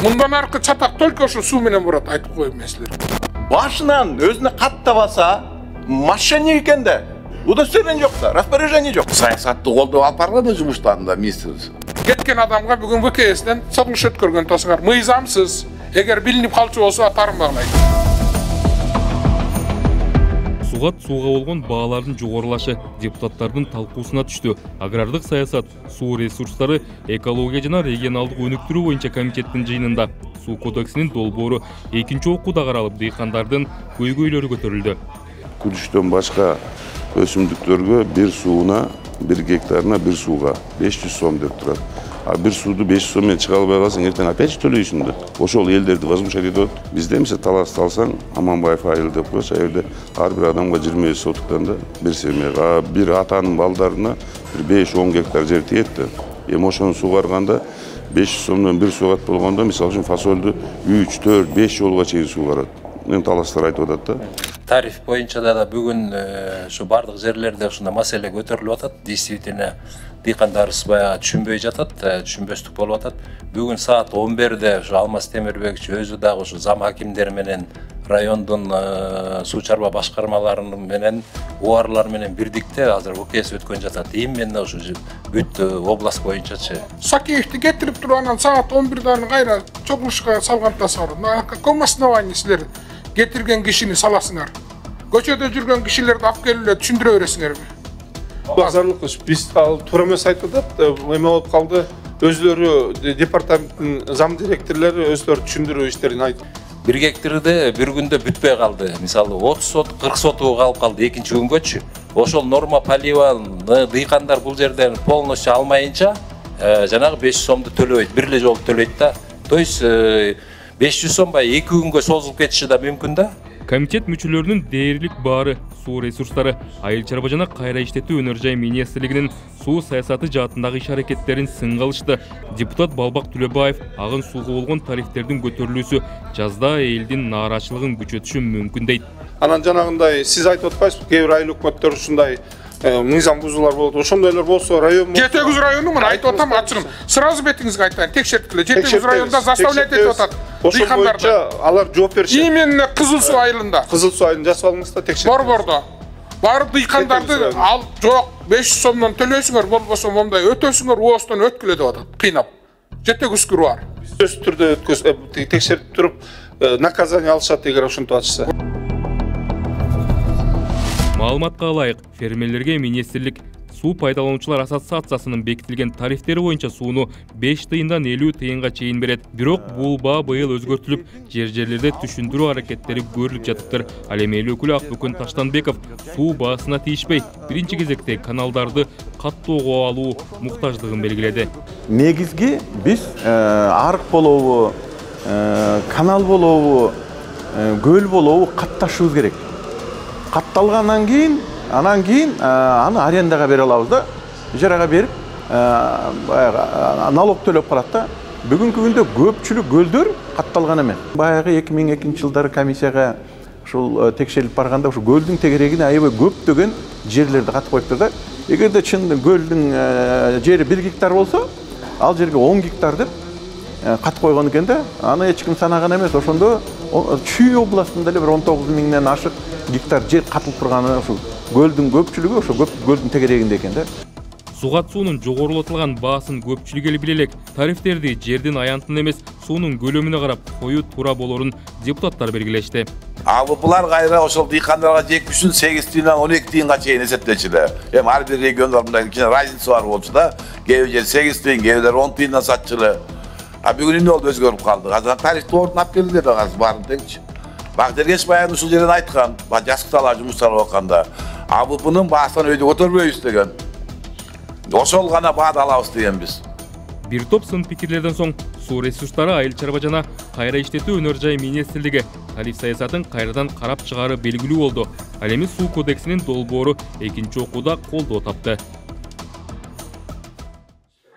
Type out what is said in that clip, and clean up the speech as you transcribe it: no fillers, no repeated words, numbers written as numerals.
Мындан аркы чатак только ошо суу менен барат, айтып коеюн мен силерге. Башынан өзүнө каттабаса, мошенник экен да. Удостоверение жок да, распоряжение жок. Саясатты колдоп алып барган да жумуштарында министрлик. Кеткен адамга бүгүн ВКСден согуш өткөргөн тосуңар. Мыйзамсыз, эгер билинип калчу болсо атарынбагылайт. Сугат сууга болгон баалардын жогорулашы депутаттардын талкуусуна түштү. Агрардык саясат, суу ресурстары, экология жана регионалдык өнүктүрүү боюнча комитеттин жыйынында суу кодексинин долбоору экинчи окууда каралып, дыйкандардын көйгөйлөрү көтөрүлдү. Күрүчтөн башка өсүмдүктөргө бир сууна, бир гектарына бир сууга 500 сом деп турат. А бир сууду 500 сом менен чыга албай калсаң, эртең опять төлөйсүң да. Ошол элдерди возмущать этип атат. Бизде эмсе талас алсаң, Аманбаев айыл деп коёш, ал жерде ар бир адамга 20 сотуктан да бир семьяга, бир атанын балдарына бир 5-10 гектар жер тиет да. Эми ошону сугарганда 500 сомдон бир сугат болгондо, мисалы үчүн фасолду 3, 4, 5 жолго чейин сугарат. Мен таластар айтып атат да. Тариф боюнча да бүгүн ушу бардык жерлерде ушундай маселе көтөрүлүп атат. Действительно, дыйкандарыбыз баягы түшүнбөй жатат, түшүнбөстүк болуп атат. Бүгүн саат 11-де ушу Алмаз Темирбекович өзү дагы ушу зам хакимдер менен райондун суу чарба башкармалары менен убарлар менен бирдикте азыр УКС өткөн жатат. Именно ушу бүт область боюнчачы. Сакеевди кетирип туруп анан саат 11-дан кайра чогулушка салгантасыңар. На каком основании силер кетирген кишини саласыңар? Көчөдө жүргөн кишилерди алып келип эле түшүндүрө бересиңерби? Базарлык биз туура эмес айтып атат, эме болуп калды. Өзлөрү департаменттин зам директорлору өзлөрү түшүндүрүү иштерин айтып. Бир гектарда бир күндө бүтпөй калды. Мисалы 30 сот, 40 соту калып калды экинчи күнгөчү. Ошол норма поливаны дыйкандар бул жерден полностью алмайынча жанагы 500 сомду төлөбөйт, бир эле жолу төлөйт да. То есть 500 сом бай 2 күнгө созулуп кетиши да мүмкүн да. Комитет мүчөлөрүнүн дээрлик баары суу ресурстары, айыл чарба жана кайра иштетүү өнөр жай министрлигинин суу саясаты жаатындагы иш-аракеттерин сынга алышты. Депутат Балбак Түлөбаев агын сууга болгон тарифтердин көтөрүлүүсү жазда элдин нааразычылыгын күчөтүшү мүмкүн дейт. Анан жанагындай сиз айтып атпайсызбы, кээ бир айыл өкмөттөр ушундай мыйзам бузуулар болот. Ошондойлор болсо район Жети Күз району мына айтып атам ачыгын. Сразу бетиңизге айтайын, текшерткиле. Жети Күз районунда заставлять этип атат. Дыйкандарды. Алар жооп беришет. Именно Кызыл суу айылында. Кызыл суу айылын жасап алыңыз да текшерт. Борбордо. Барып дыйкандарды ал жок 500 сомдон төлөйсүңөр, болбосо момундай өтөсүңөр, оостон өткүлө деп атат. Кыйнап. Жети Күзгүр бар. Сөз түрдө текшерип туруп наказание алышат эгер ошентип атышса. Маалыматка ылайык, фермерлерге министрлик суу пайдалануучулар ассоциациясынын бекитилген тарифтери боюнча сууну 5 тыйындан 50 тыйынга чейин берет. Бирок бул баа быйыл өзгөртүлүп, жерлерде түшүндүрүү аракеттери көрүлүп жатыптыр. Ал эми эл өкүлү Акбөкөн Таштанбеков суу баасына тийишпей, биринчи кезекте каналдарды каттоого алуу муктаждыгын белгиледи. Негизги биз арык болобу, канал болобу, көл болобу катташыбыз керек. Катталгандан кийин, анан кийин аны арендага бере алабыз да. Ижарага берип, налог төлөп калат да. Бүгүнкү күндө көпчүлүк көлдөр катталган эмес. Баягы 2002-жылдары комиссияга ушул текшерилип барганда ушу көлдүн тегерегине аябай көптөгөн жерлерди катып коюптур да. Эгерде чын көлдүн жери 1 гектар болсо, ал жерге 10 гектар деп катып койгон экен да. Аны эч ким санаган эмес. Ошондо Чүй областында эле бир 19 миңден ашык гектар жер катылып турганы ушул көлдүн көпчүлүгү ошо көлдүн тегерегинде экен да. Сугат суунун жогорулатылган баасын көпчүлүк эл биле элек. Тарифтерди жердин аянтын эмес, суунун көлөмүнө карап коюу туура болорун депутаттар белгилешти. Булар кайра ошол дыйкандарга жекпишин 8 тыйындан 12 тыйынга чейин эсептечиле. Эми ар бир региондор мындай кичине разница бар болчу да. Кээ бир жер 8 тыйын, кээ бир 10 тыйындан сатчылы. А бүгүн эмне болду, өзгөрүп калды. Азыр тарифти ордунап келди деп азыр баарын деңчи. Бактергеш баягы ушул жерден айткан, жасыкталар жумуштар окканда, АБПнын баасынан өйдө көтөрбөйбүз деген. Ошол гана баада алабыз деген биз. Бир топ сын пикирлерден соң суу ресурстары, айыл чарба жана кайра иштетүү өнөр жай министрлиги тариф саясатын кайрадан карап чыгаары белгилүү болду. Ал эми суу кодексинин долбоору экинчи окууда колдоо тапты.